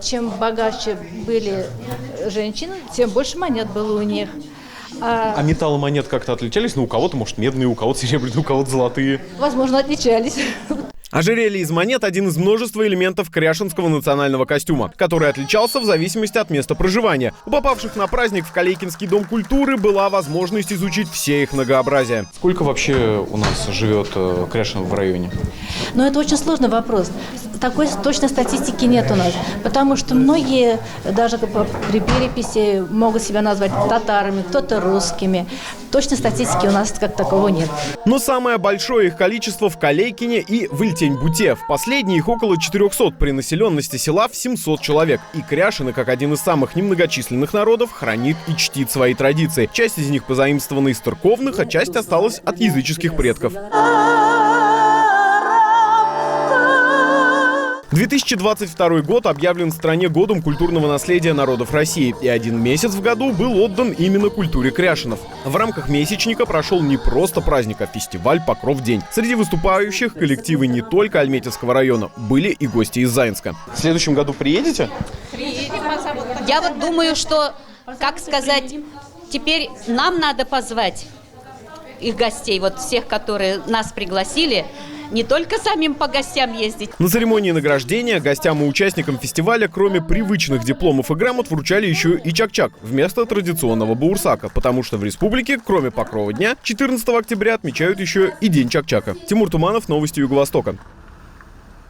Чем богаче были женщины, тем больше монет было у них. А металлы монет как-то отличались? Ну, у кого-то, может, медные, у кого-то серебряные, у кого-то золотые. Возможно, отличались. Ожерелье из монет – один из множества элементов кряшинского национального костюма, который отличался в зависимости от места проживания. У попавших на праздник в Калейкинский дом культуры была возможность изучить все их многообразие. Сколько вообще у нас живет кряшин в районе? Но это очень сложный вопрос. Такой точной статистики нет у нас, потому что многие даже при переписи могут себя назвать татарами, кто-то русскими. Точной статистики у нас как такового нет. Но самое большое их количество в Калейкине и в Ильтень-Буте. В последние их около 400 при населенности села в 700 человек. И кряшины, как один из самых немногочисленных народов, хранит и чтит свои традиции. Часть из них позаимствована из церковных, а часть осталась от языческих предков. 2022 год объявлен в стране годом культурного наследия народов России, и один месяц в году был отдан именно культуре кряшинов. В рамках месячника прошел не просто праздник, а фестиваль «Покров-день». Среди выступающих коллективы не только Альметьевского района, были и гости из Заинска. В следующем году приедете? Я вот думаю, что, как сказать, теперь нам надо позвать их гостей, вот всех, которые нас пригласили, не только самим по гостям ездить. На церемонии награждения гостям и участникам фестиваля, кроме привычных дипломов и грамот, вручали еще и чак-чак вместо традиционного баурсака, потому что в республике, кроме Покрова дня, 14 октября отмечают еще и День чак-чака. Тимур Туманов, новости Юго-Востока.